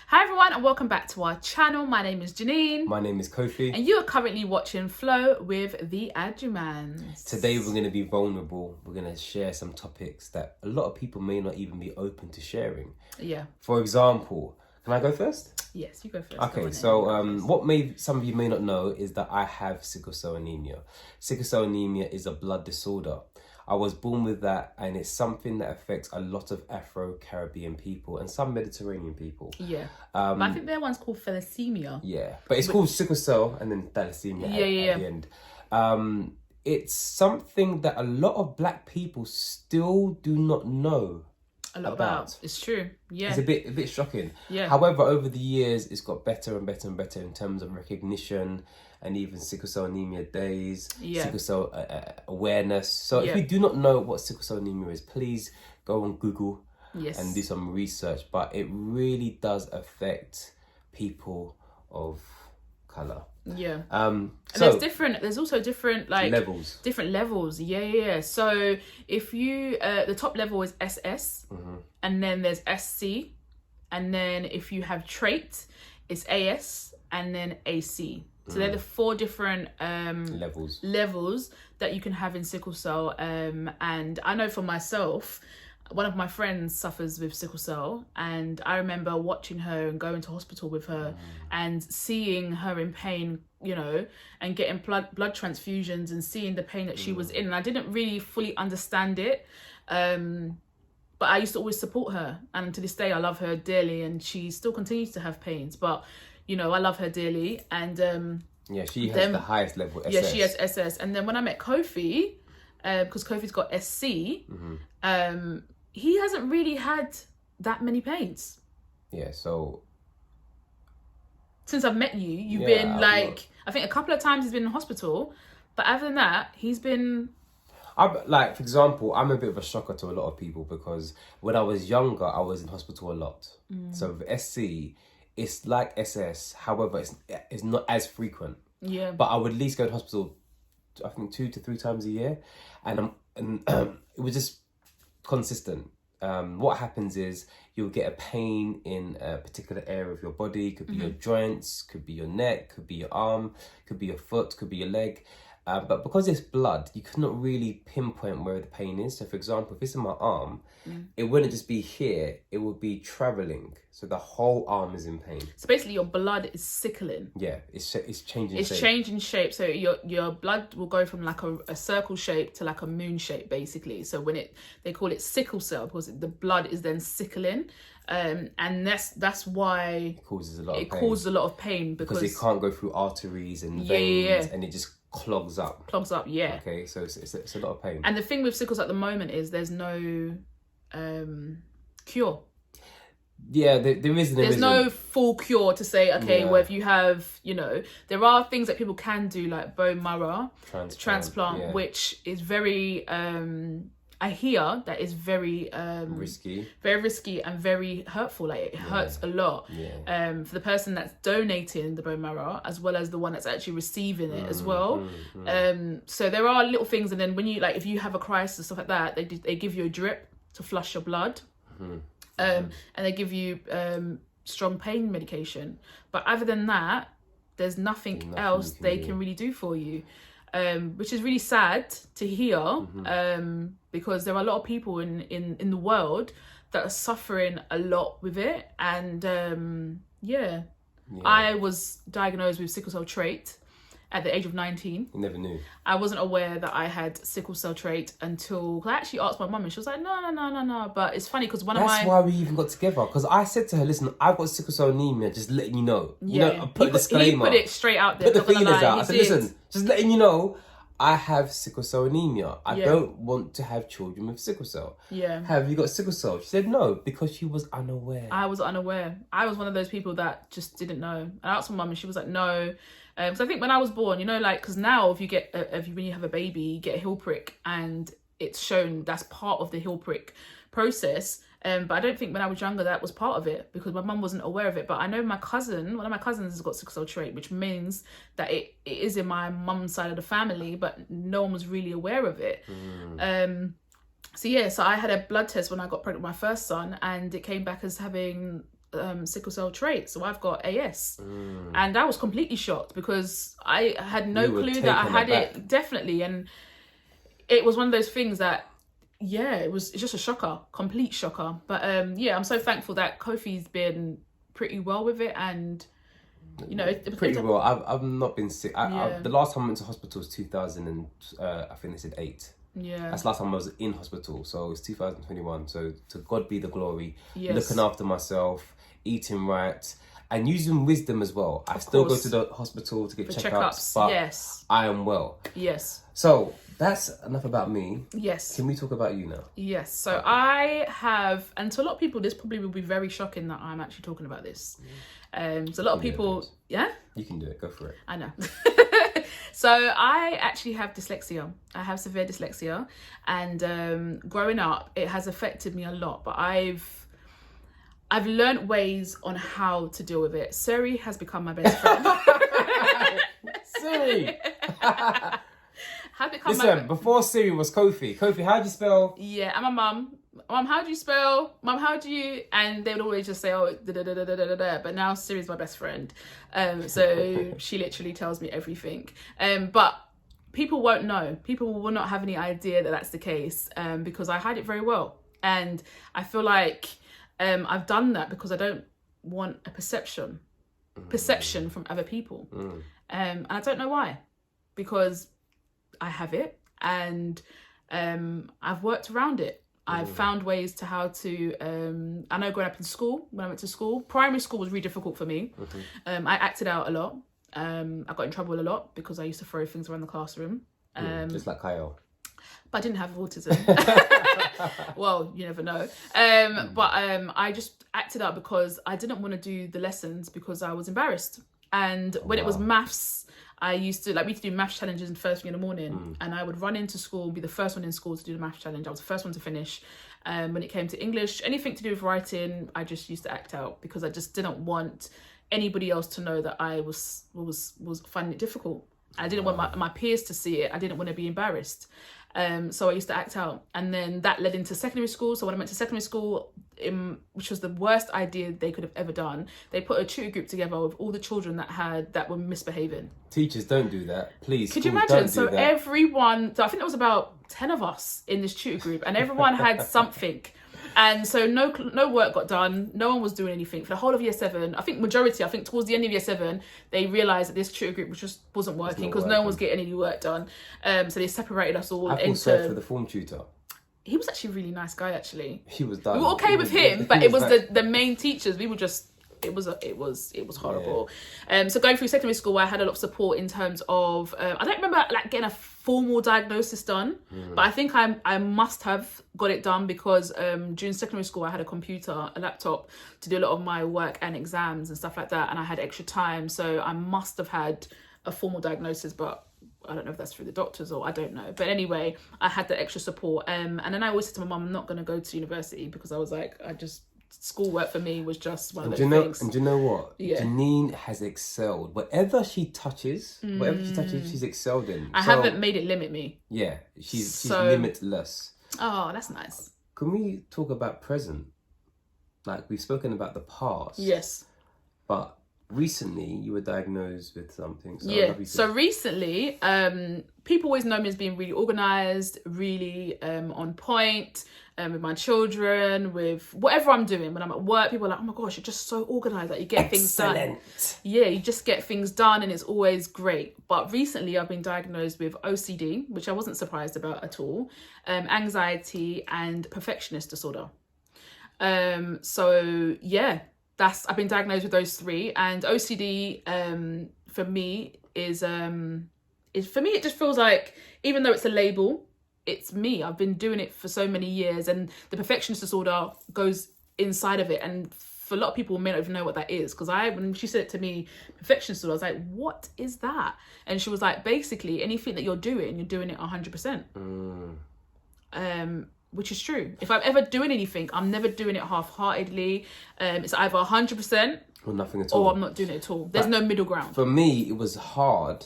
Hi everyone and welcome back to our channel. My name is Janine. My name is Kofi. And you are currently watching Flow with the Adjumans. Today we're going to be vulnerable. We're going to share some topics that a lot of people may not even be open to sharing. Yeah. For example, can I go first? Yes, you go first. Okay, what some of you may not know is that I have sickle cell anemia. Sickle cell anemia is a blood disorder. I was born with that, and it's something that affects a lot of Afro-Caribbean people and some Mediterranean people. Yeah. But I think their one's called thalassemia. Yeah, but it's called sickle cell and then thalassemia at the end. It's something that a lot of black people still do not know about. It's true. Yeah. It's a bit shocking. Yeah. However, over the years, it's got better and better and better in terms of recognition and even sickle cell anemia days, sickle cell awareness. So if you do not know what sickle cell anemia is, please go on Google and do some research. But it really does affect people of colour. Yeah. And there's also different levels. Different levels. Yeah. So if you the top level is SS, and then there's SC, and then if you have trait, it's AS, and then AC. So they're the four different levels that you can have in sickle cell. And I know for myself, one of my friends suffers with sickle cell, and I remember watching her and going to hospital with her and seeing her in pain, and getting blood transfusions and seeing the pain that she was in. And I didn't really fully understand it. But I used to always support her. And to this day, I love her dearly, and she still continues to have pains. But I love her dearly, and she has the highest level SS. Yeah, she has SS. And then when I met Kofi, because Kofi's got SC, he hasn't really had that many pains. Yeah, so since I've met you, you've been I think a couple of times he's been in hospital, but other than that, he's been. For example, I'm a bit of a shocker to a lot of people because when I was younger, I was in hospital a lot. So with SC, it's like SS, however, it's not as frequent. Yeah. But I would at least go to hospital, I think 2 to 3 times a year, and it was just consistent. What happens is you'll get a pain in a particular area of your body. Could be your joints, could be your neck, could be your arm, could be your foot, could be your leg. But because it's blood, you cannot really pinpoint where the pain is. So for example, if it's in my arm, it wouldn't just be here, it would be travelling. So the whole arm is in pain. So basically your blood is sickling. Yeah, it's changing shape. It's changing shape. So your blood will go from like a circle shape to like a moon shape, basically. So when they call it sickle cell because the blood is then sickling. And that's why it causes a lot of pain because it can't go through arteries and veins and it just clogs up. Okay, so it's a lot of pain. And the thing with sickles at the moment is there's no cure. Yeah, there's no full cure to say, well, if you have, there are things that people can do like bone marrow transplant, which is very I hear that is very risky and very hurtful. Like it hurts a lot for the person that's donating the bone marrow as well as the one that's actually receiving it as well. So there are little things, and then when you if you have a crisis stuff like that, they give you a drip to flush your blood, and they give you strong pain medication. But other than that, there's nothing else they can really do for you. Which is really sad to hear, because there are a lot of people in the world that are suffering a lot with it. And I was diagnosed with sickle cell trait at the age of 19. You never knew. I wasn't aware that I had sickle cell trait until I actually asked my mum, and she was like, no. But it's funny because that's why we even got together. Because I said to her, listen, I've got sickle cell anemia, just letting you know. I put a disclaimer. He put it straight out there. Put the feelers out. I said, listen, just letting you know, I have sickle cell anemia. I don't want to have children with sickle cell. Yeah. Have you got sickle cell? She said no, because she was unaware. I was unaware. I was one of those people that just didn't know. And I asked my mum, and she was like, no. So I think when I was born, because now if you get when you have a baby, you get a heel prick, and it's shown that's part of the heel prick process. But I don't think when I was younger that was part of it because my mum wasn't aware of it. But I know one of my cousins has got sickle cell trait, which means that it is in my mum's side of the family, but no one was really aware of it. So I had a blood test when I got pregnant with my first son, and it came back as having sickle cell trait, so I've got AS. And I was completely shocked because I had no clue that I had it. Definitely. And it was one of those things that, yeah, it's just a shocker, complete shocker. But yeah, I'm so thankful that Kofi's been pretty well with it, and you know, pretty well. I've not been sick. The last time I went to hospital was 2000 and I think they said 8. Yeah, that's the last time I was in hospital. So it's 2021. So to God be the glory. Yes. Looking after myself, eating right, and using wisdom as well. I still go to the hospital to get checkups, but yes, I am well. Yes. So that's enough about me. Yes. Can we talk about you now? Yes. So I have, and to a lot of people, this probably will be very shocking that I'm actually talking about this. So a lot of people, yeah? You can do it. Go for it. I know. So I actually have dyslexia. I have severe dyslexia, and growing up, it has affected me a lot. But I've learned ways on how to deal with it. Siri has become my best friend. Siri. Listen, before Siri was Kofi. Kofi, how do you spell? Yeah, and my mum. Mum, how do you spell? Mum, how do you? And they would always just say, oh, da da da da da da da. But now Siri's my best friend, so she literally tells me everything. But people won't know. People will not have any idea that that's the case, because I hide it very well, and I feel like I've done that because I don't want a perception from other people, and I don't know why, because I have it, and I've worked around it. I've found ways to how to, I know growing up in school, when I went to school, primary school was really difficult for me. I acted out a lot. I got in trouble a lot because I used to throw things around the classroom. Just like Kyle. But I didn't have autism. Well, you never know. But I just acted out because I didn't want to do the lessons because I was embarrassed. And when it was maths, we used to do math challenges in first thing in the morning, and I would run into school, be the first one in school to do the math challenge. I was the first one to finish. When it came to English, anything to do with writing, I just used to act out because I just didn't want anybody else to know that I was finding it difficult. I didn't want my peers to see it. I didn't want to be embarrassed. So I used to act out, and then that led into secondary school. So when I went to secondary school, which was the worst idea they could have ever done, they put a tutor group together with all the children that were misbehaving. Teachers, don't do that, please. Could you imagine? So everyone, I think there was about 10 of us in this tutor group, and everyone had something. And so no work got done. No one was doing anything for the whole of year 7. I think towards the end of year 7, they realised that this tutor group wasn't working because no one was getting any work done. So they separated us all. I feel sorry for the form tutor. He was actually a really nice guy. Actually, he was done. We were okay with him, but it was the main teachers. We were just. It was horrible. Yeah. So going through secondary school, I had a lot of support in terms of I don't remember getting a formal diagnosis done, but I think I must have got it done because during secondary school I had a laptop to do a lot of my work and exams and stuff like that, and I had extra time, so I must have had a formal diagnosis, but I don't know if that's through the doctors or I don't know. But anyway, I had the extra support, and then I always said to my mum, I'm not going to go to university because I was like, schoolwork for me was just one of those things. And do you know what? Yeah. Janine has excelled. Whatever she touches, she's excelled in. I haven't made it limit me. Yeah, she's limitless. Oh, that's nice. Can we talk about present? Like, we've spoken about the past. Yes. But recently, you were diagnosed with something. So recently, people always know me as being really organised, really on point. With my children, with whatever I'm doing. When I'm at work, people are like, oh my gosh, you're just so organised, like you get things done. Yeah, you just get things done and it's always great. But recently I've been diagnosed with OCD, which I wasn't surprised about at all, anxiety and perfectionist disorder. So yeah, I've been diagnosed with those 3, and OCD for me is for me it just feels like, even though it's a label, it's me. I've been doing it for so many years, and the perfectionist disorder goes inside of it. And for a lot of people may not even know what that is, because when she said it to me, perfectionist disorder, I was like, what is that? And she was like, basically anything that you're doing it 100%. Which is true. If I'm ever doing anything, I'm never doing it half-heartedly. It's either 100% or nothing at all, or I'm not doing it at all. There's no middle ground. For me, it was hard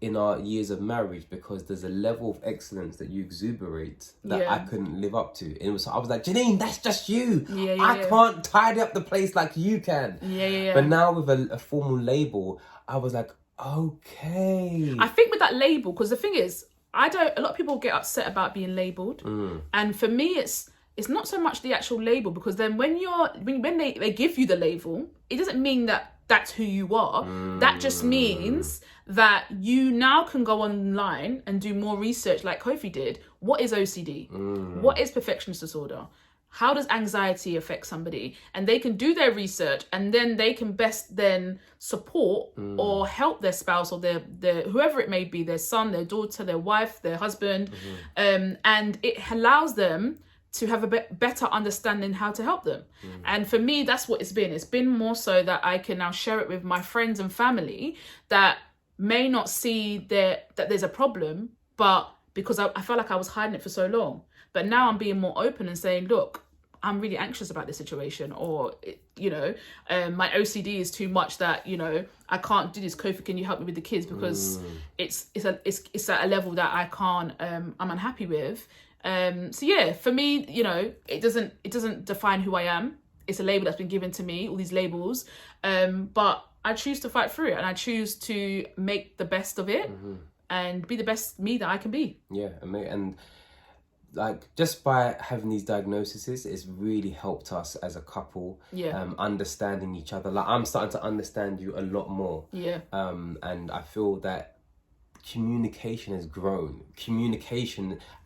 in our years of marriage, because there's a level of excellence that you exuberate that Yeah. I couldn't live up to. And I was like, Janine, that's just you. Yeah, I can't tidy up the place like you can. Yeah. But now with a formal label, I was like, okay. I think with that label, because the thing is, a lot of people get upset about being labelled. And for me, it's not so much the actual label, because then when they give you the label, it doesn't mean that that's who you are. That just means that you now can go online and do more research like Kofi did. What is OCD? What is perfectionist disorder? How does anxiety affect somebody? And they can do their research, and then they can best then support or help their spouse or their whoever it may be, their son, their daughter, their wife, their husband. And it allows them to have a better understanding how to help them. And for me, that's what it's been. It's been more so that I can now share it with my friends and family that may not see that there's a problem, but because I felt like I was hiding it for so long. But now I'm being more open and saying, look, I'm really anxious about this situation, or, my OCD is too much that, I can't do this. Kofi, can you help me with the kids? Because it's at a level that I can't, I'm unhappy with. So yeah, for me, it doesn't define who I am. It's a label that's been given to me, all these labels. But I choose to fight through it, and I choose to make the best of it and be the best me that I can be. Yeah, and like just by having these diagnoses, it's really helped us as a couple. Understanding each other. Like, I'm starting to understand you a lot more. And I feel that communication has grown.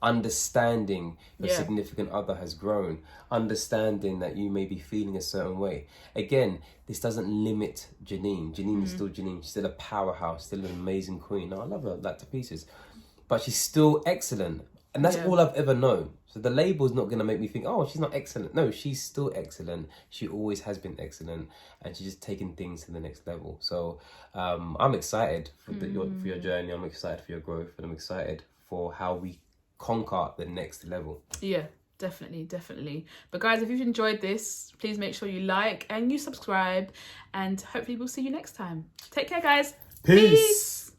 Understanding your significant other has grown. Understanding that you may be feeling a certain way. Again, this doesn't limit Janine. Janine is still Janine. She's still a powerhouse, still an amazing queen. I love her like to pieces. But she's still excellent. And that's all I've ever known. So the label's not going to make me think, oh, she's not excellent. No, she's still excellent. She always has been excellent. And she's just taking things to the next level. So I'm excited for your journey. I'm excited for your growth. And I'm excited for how we conquer the next level. Yeah, definitely. But guys, if you've enjoyed this, please make sure you like and you subscribe. And hopefully we'll see you next time. Take care, guys. Peace.